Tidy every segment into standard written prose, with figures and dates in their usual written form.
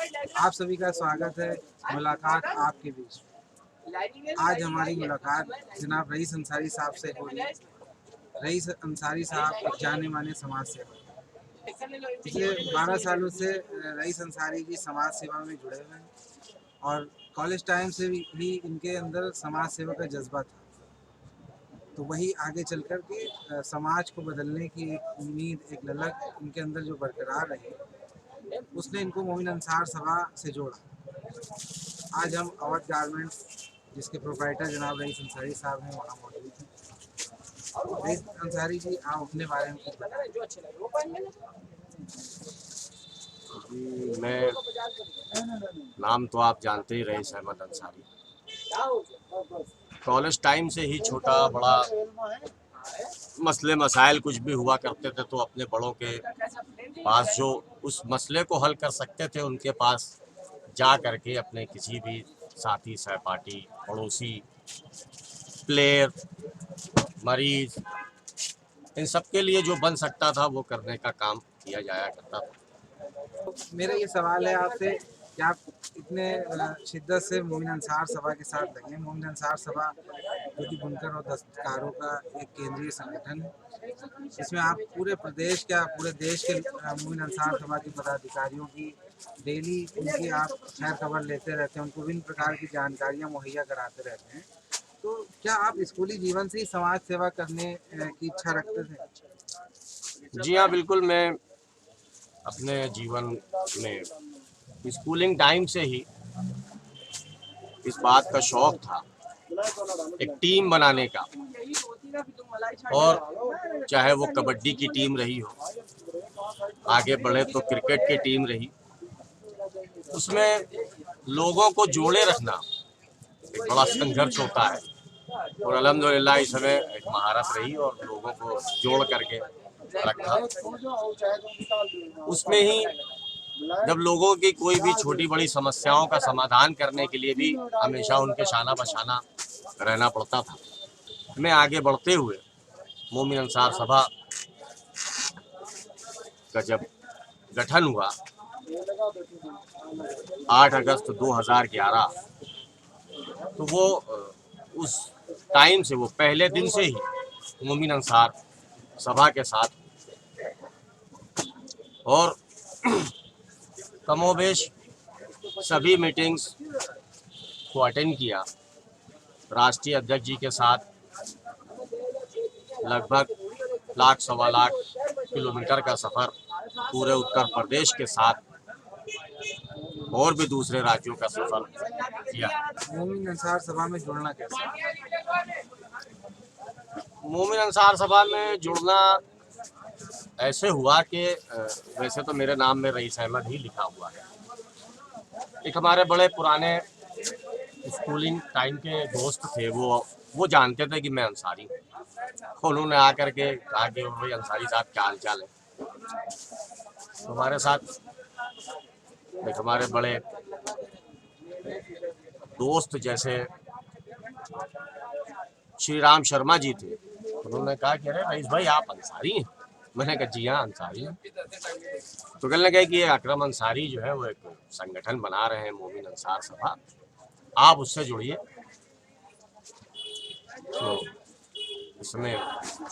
आप सभी का स्वागत है मुलाकात आपके बीच। आज हमारी मुलाकात जनाब रईस अंसारी साहब से हो रही है। रईस अंसारी साहब एक जाने माने समाज सेवक। पिछले 12 सालों से रईस अंसारी जी समाज सेवा में जुड़े हुए हैं और कॉलेज टाइम से भी इनके अंदर समाज सेवा का जज्बा था। तो वही आगे चल कर के समाज को बदलने की एक उम्मीद, एक ललक इनके अंदर जो बरकरार रही, उसने इनको मोमिन अंसार सभा से जोड़ा। आज हम अवध गारमेंट्स, जिसके प्रोप्राइटर जनाब रईस अंसारी साहब हैं, वहाँ मौजूद हैं। रईस अंसारी जी, आप अपने बारे में कुछ बताएं। जी, मैं नाम तो आप जानते ही rice Ahmad Ansari. College time से ही छोटा बड़ा मसले मसाइल कुछ भी हुआ करते थे तो अपने बड़ों के पास, जो उस मसले को हल कर सकते थे, उनके पास जा करके अपने किसी भी साथी, सहपाठी, पड़ोसी, प्लेयर, मरीज, इन सब के लिए जो बन सकता था वो करने का काम किया जाया करता था। मेरा ये सवाल है आपसे कि आप इतने शिद्दत से मोमिन अंसार सभा के साथ लगे। मोमिन अंसार सभा जो कि बुनकर और दस्तकारों का एक केंद्रीय संगठन है, इसमें आप पूरे प्रदेश क्या पूरे देश के मोमिन अंसार सभा के पदाधिकारियों की डेली उनकी आप खैर खबर लेते रहते हैं, उनको विभिन्न प्रकार की जानकारियाँ मुहैया कराते रहते हैं। तो क्या आप स्कूली जीवन से ही समाज सेवा करने की इच्छा रखते थे? जी हाँ, बिल्कुल। मैं अपने जीवन में स्कूलिंग टाइम से ही इस बात का शौक था, एक टीम बनाने का। और चाहे वो कबड्डी की टीम रही हो, आगे बढ़े तो क्रिकेट की टीम रही, उसमें लोगों को जोड़े रखना एक बड़ा संघर्ष होता है। और अल्हम्दुलिल्लाह इस समय एक महारत रही और लोगों को जोड़ करके रखा। उसमें ही जब लोगों की कोई भी छोटी बड़ी समस्याओं का समाधान करने के लिए भी हमेशा उनके शाना बशाना रहना पड़ता था। मैं आगे बढ़ते हुए मोमिन अंसार सभा का जब गठन हुआ 8 अगस्त 2011, तो वो उस टाइम से, वो पहले दिन से ही मोमिन अंसार सभा के साथ, और कमोबेश सभी मीटिंग्स को अटेंड किया। राष्ट्रीय अध्यक्ष जी के साथ लगभग 1 सवा लाख किलोमीटर का सफ़र पूरे उत्तर प्रदेश के साथ और भी दूसरे राज्यों का सफ़र किया। मोमिन अंसार सभा में जुड़ना कैसे? मोमिन अंसार सभा में जुड़ना ऐसे हुआ कि वैसे तो मेरे नाम में रईस अहमद ही लिखा हुआ है। एक हमारे बड़े पुराने स्कूलिंग टाइम के दोस्त थे, वो जानते थे कि मैं अंसारी हूँ। उन्होंने आकर के कहा कि भाई अंसारी साहब क्या हाल चाल है। तो हमारे साथ एक हमारे बड़े दोस्त जैसे श्री राम शर्मा जी थे, उन्होंने कहा कि अरे रईस भाई, आप अंसारी हैं? मैंने कहा जी हाँ, अंसारी हैं। तो कहने लगे कि ये अकरम अंसारी जो है वो एक संगठन बना रहे हैं, मोमिन अंसार सभा, आप उससे जुड़िए। तो इसमें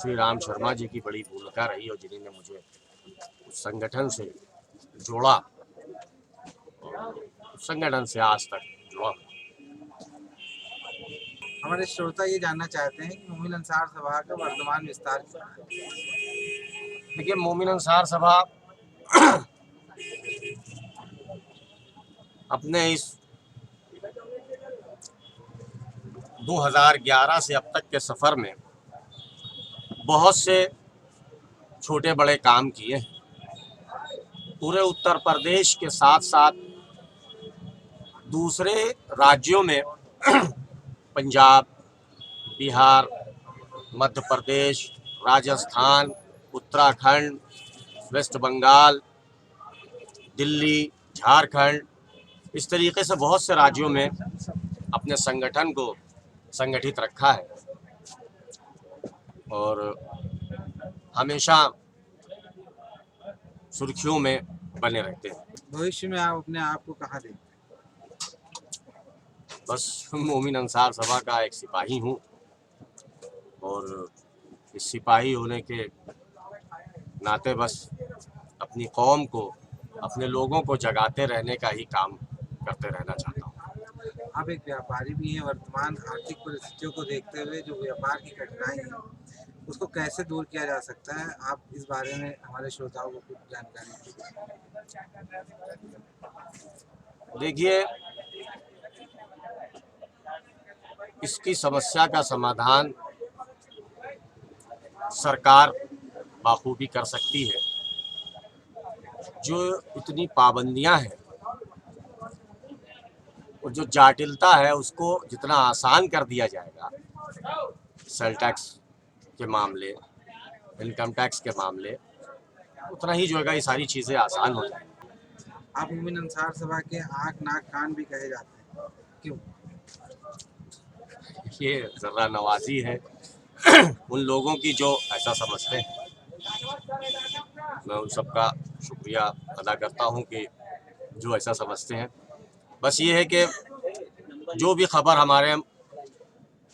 श्री राम शर्मा जी की बड़ी भूमिका रही और जिन्होंने मुझे उस संगठन से जोड़ा और उस संगठन से आज तक जुड़ा। हमारे श्रोता ये जानना चाहते हैं कि मोमिन अंसार सभा का वर्तमान विस्तार क्या है? देखिए, मोमिन अंसार सभा अपने इस 2011 से अब तक के सफ़र में बहुत से छोटे बड़े काम किए हैं। पूरे उत्तर प्रदेश के साथ साथ दूसरे राज्यों में पंजाब, बिहार, मध्य प्रदेश, राजस्थान, उत्तराखंड, वेस्ट बंगाल, दिल्ली, झारखंड, इस तरीके से बहुत से राज्यों में अपने संगठन को संगठित रखा है और हमेशा सुर्खियों में बने रहते हैं। भविष्य में आप अपने आप को कहाँ देखते बस मोमिन अंसार सभा का एक सिपाही हूँ और इस सिपाही होने के नाते बस अपनी कौम को, अपने लोगों को जगाते रहने का ही काम करते रहना चाहता हूँ। हैं? आप एक व्यापारी भी हैं। वर्तमान आर्थिक परिस्थितियों को देखते हुए जो व्यापार की कठिनाई है उसको कैसे दूर किया जा सकता है, आप इस बारे में हमारे श्रोताओं को कुछ जानकारी दीजिए। देखिए, इसकी समस्या का समाधान सरकार बाखूबी कर सकती है। जो इतनी पाबंदियां हैं और जो जाटिलता है उसको जितना आसान कर दिया जाएगा, सेल टैक्स के मामले, इनकम टैक्स के मामले, उतना ही जो है ये सारी चीज़ें आसान हो जाएंगी। आप मोमिन अंसार सभा के आँख नाक कान भी कहे जाते हैं, क्यों? ये ज़र्रा नवाजी है उन लोगों की जो ऐसा समझते हैं। मैं उन सबका शुक्रिया अदा करता हूं कि जो ऐसा समझते हैं। बस ये है कि जो भी खबर हमारे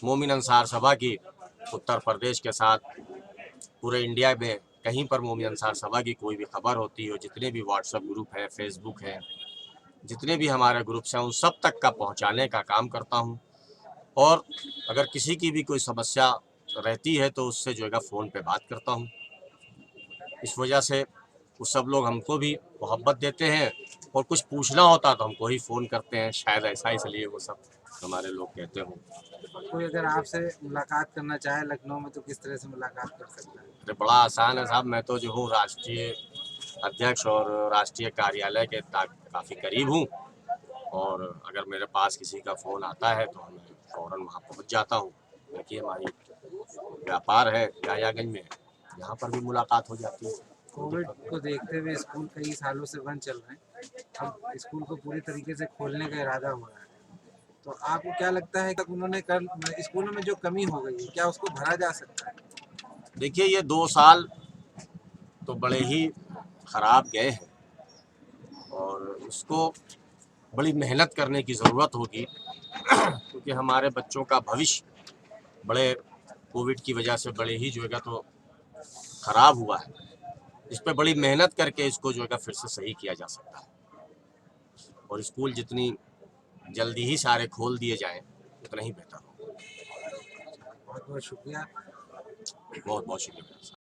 मोमिन अंसार सभा की उत्तर प्रदेश के साथ पूरे इंडिया में कहीं पर मोमिन अंसार सभा की कोई भी खबर होती हो, जितने भी व्हाट्सएप ग्रुप है, फेसबुक है, जितने भी हमारे ग्रुप्स हैं, उन सब तक का पहुंचाने का काम करता हूं। और अगर किसी की भी कोई समस्या रहती है तो उससे जो है फ़ोन पे बात करता हूं। इस वजह से वो सब लोग हमको भी मोहब्बत देते हैं और कुछ पूछना होता तो हमको ही फ़ोन करते हैं, शायद ऐसा इसलिए वो सब हमारे लोग कहते हों। कोई अगर आपसे मुलाकात करना चाहे लखनऊ में तो किस तरह से मुलाकात कर सकता है? अरे बड़ा आसान है साहब, मैं तो जो हूँ राष्ट्रीय अध्यक्ष और राष्ट्रीय कार्यालय के काफ़ी करीब हूँ और अगर मेरे पास किसी का फ़ोन आता है तो मैं फ़ौरन वहाँ पहुँच जाता हूँ। देखिए हमारी व्यापार है यायागंज में, यहाँ पर भी मुलाकात हो जाती है। कोविड को देखते हुए स्कूल कई सालों से बंद चल रहे हैं, अब स्कूल को पूरी तरीके से खोलने का इरादा हो रहा है, तो आपको क्या लगता है कि उन्होंने कल स्कूलों में जो कमी हो गई है क्या उसको भरा जा सकता है? देखिए ये 2 साल तो बड़े ही ख़राब गए हैं और इसको बड़ी मेहनत करने की ज़रूरत होगी क्योंकि हमारे बच्चों का भविष्य बड़े कोविड की वजह से बड़े ही जो है तो ख़राब हुआ है। इस पे बड़ी मेहनत करके इसको जो है फिर से सही किया जा सकता है और स्कूल जितनी जल्दी ही सारे खोल दिए जाएं उतना ही बेहतर हो। बहुत बहुत शुक्रिया। बहुत बहुत शुक्रिया।